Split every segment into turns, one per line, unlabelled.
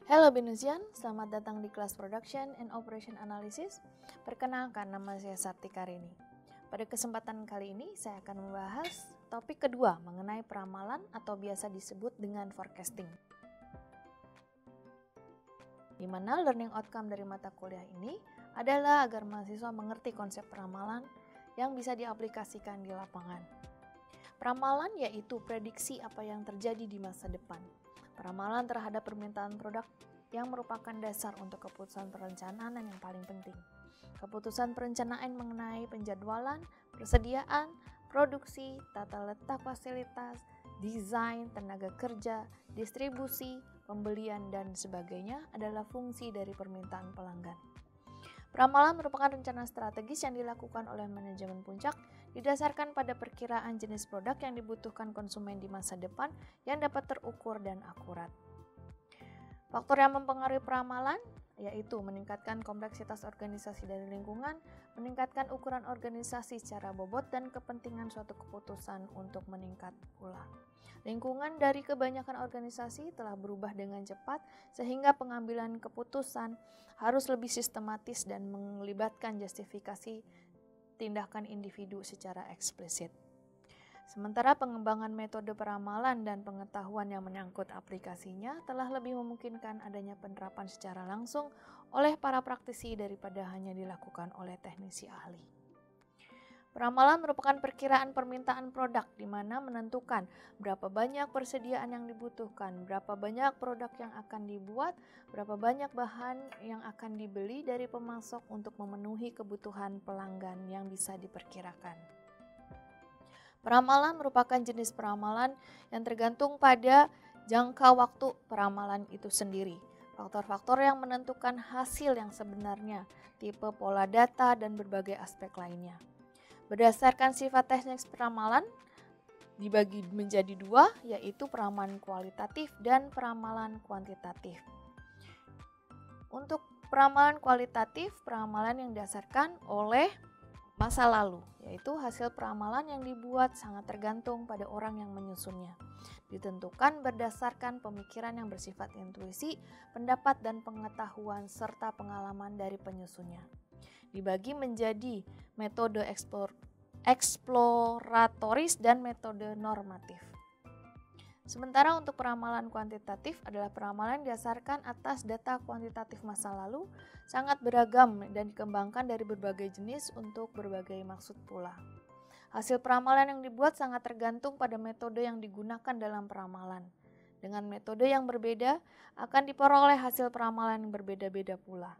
Halo Benusian, selamat datang di kelas Production and Operation Analysis. Perkenalkan, nama saya Sartika Rini. Pada kesempatan kali ini, saya akan membahas topik kedua mengenai peramalan atau biasa disebut dengan forecasting. Di mana learning outcome dari mata kuliah ini adalah agar mahasiswa mengerti konsep peramalan yang bisa diaplikasikan di lapangan. Peramalan yaitu prediksi apa yang terjadi di masa depan. Peramalan terhadap permintaan produk yang merupakan dasar untuk keputusan perencanaan yang paling penting. Keputusan perencanaan mengenai penjadwalan, persediaan, produksi, tata letak fasilitas, desain, tenaga kerja, distribusi, pembelian, dan sebagainya adalah fungsi dari permintaan pelanggan. Peramalan merupakan rencana strategis yang dilakukan oleh manajemen puncak didasarkan pada perkiraan jenis produk yang dibutuhkan konsumen di masa depan yang dapat terukur dan akurat. Faktor yang mempengaruhi peramalan yaitu meningkatkan kompleksitas organisasi dan lingkungan, meningkatkan ukuran organisasi secara bobot dan kepentingan suatu keputusan untuk meningkat pula. Lingkungan dari kebanyakan organisasi telah berubah dengan cepat sehingga pengambilan keputusan harus lebih sistematis dan melibatkan justifikasi tindakan individu secara eksplisit. Sementara pengembangan metode peramalan dan pengetahuan yang menyangkut aplikasinya telah lebih memungkinkan adanya penerapan secara langsung oleh para praktisi daripada hanya dilakukan oleh teknisi ahli. Peramalan merupakan perkiraan permintaan produk di mana menentukan berapa banyak persediaan yang dibutuhkan, berapa banyak produk yang akan dibuat, berapa banyak bahan yang akan dibeli dari pemasok untuk memenuhi kebutuhan pelanggan yang bisa diperkirakan. Peramalan merupakan jenis peramalan yang tergantung pada jangka waktu peramalan itu sendiri. Faktor-faktor yang menentukan hasil yang sebenarnya, tipe pola data, dan berbagai aspek lainnya. Berdasarkan sifat teknis peramalan, dibagi menjadi dua, yaitu peramalan kualitatif dan peramalan kuantitatif. Untuk peramalan kualitatif, peramalan yang didasarkan oleh masa lalu, yaitu hasil peramalan yang dibuat sangat tergantung pada orang yang menyusunnya. Ditentukan berdasarkan pemikiran yang bersifat intuisi, pendapat dan pengetahuan serta pengalaman dari penyusunnya. Dibagi menjadi metode eksploratoris dan metode normatif. Sementara untuk peramalan kuantitatif adalah peramalan didasarkan atas data kuantitatif masa lalu, sangat beragam dan dikembangkan dari berbagai jenis untuk berbagai maksud pula. Hasil peramalan yang dibuat sangat tergantung pada metode yang digunakan dalam peramalan. Dengan metode yang berbeda, akan diperoleh hasil peramalan yang berbeda-beda pula.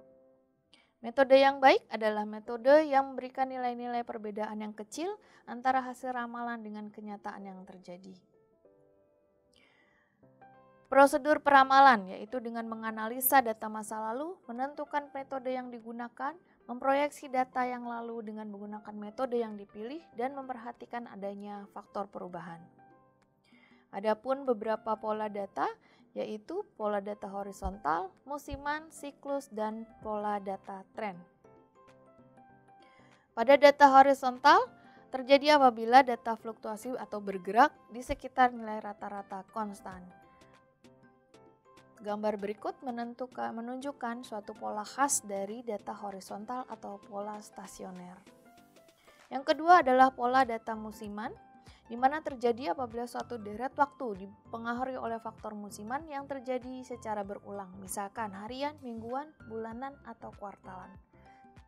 Metode yang baik adalah metode yang memberikan nilai-nilai perbedaan yang kecil antara hasil ramalan dengan kenyataan yang terjadi. Prosedur peramalan yaitu dengan menganalisa data masa lalu, menentukan metode yang digunakan, memproyeksi data yang lalu dengan menggunakan metode yang dipilih, dan memperhatikan adanya faktor perubahan. Adapun beberapa pola data yaitu pola data horizontal, musiman, siklus, dan pola data tren. Pada data horizontal terjadi apabila data fluktuasi atau bergerak di sekitar nilai rata-rata konstan. Gambar berikut menunjukkan suatu pola khas dari data horizontal atau pola stasioner. Yang kedua adalah pola data musiman, di mana terjadi apabila suatu deret waktu dipengaruhi oleh faktor musiman yang terjadi secara berulang, misalkan harian, mingguan, bulanan, atau kuartalan.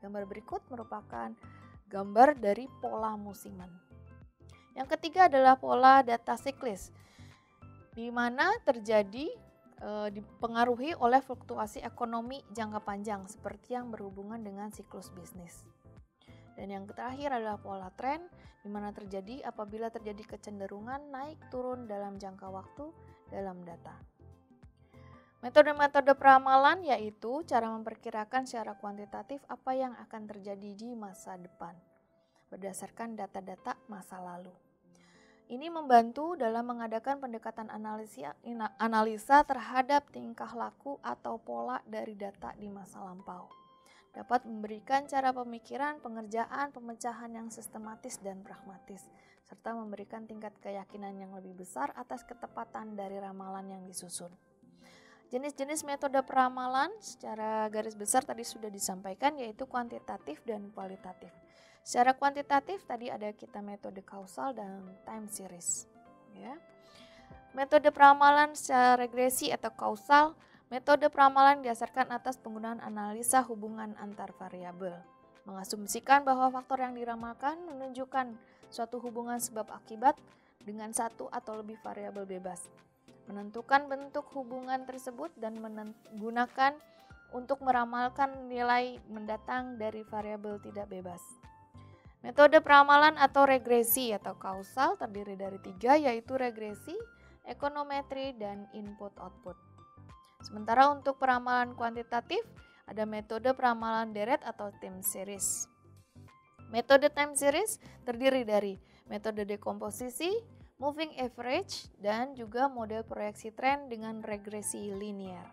Gambar berikut merupakan gambar dari pola musiman. Yang ketiga adalah pola data siklis, di mana terjadi dipengaruhi oleh fluktuasi ekonomi jangka panjang seperti yang berhubungan dengan siklus bisnis. Dan yang terakhir adalah pola tren, di mana terjadi apabila terjadi kecenderungan naik turun dalam jangka waktu dalam data. Metode-metode peramalan yaitu cara memperkirakan secara kuantitatif apa yang akan terjadi di masa depan berdasarkan data-data masa lalu. Ini membantu dalam mengadakan pendekatan analisa terhadap tingkah laku atau pola dari data di masa lampau. Dapat memberikan cara pemikiran, pengerjaan, pemecahan yang sistematis dan pragmatis, serta memberikan tingkat keyakinan yang lebih besar atas ketepatan dari ramalan yang disusun. Jenis-jenis metode peramalan secara garis besar tadi sudah disampaikan, yaitu kuantitatif dan kualitatif. Secara kuantitatif tadi ada kita metode kausal dan time series. Ya. Metode peramalan secara regresi atau kausal, metode peramalan didasarkan atas penggunaan analisa hubungan antar variabel. Mengasumsikan bahwa faktor yang diramalkan menunjukkan suatu hubungan sebab akibat dengan satu atau lebih variabel bebas. Menentukan bentuk hubungan tersebut dan menggunakan untuk meramalkan nilai mendatang dari variabel tidak bebas. Metode peramalan atau regresi atau kausal terdiri dari 3, yaitu regresi, ekonometri, dan input-output. Sementara untuk peramalan kuantitatif, ada metode peramalan deret atau time series. Metode time series terdiri dari metode dekomposisi, moving average, dan juga model proyeksi tren dengan regresi linear.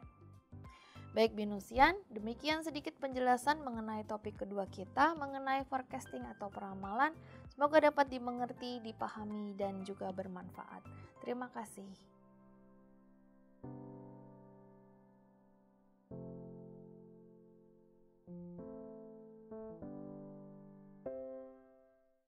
Baik Binusian, demikian sedikit penjelasan mengenai topik kedua kita mengenai forecasting atau peramalan. Semoga dapat dimengerti, dipahami, dan juga bermanfaat. Terima kasih.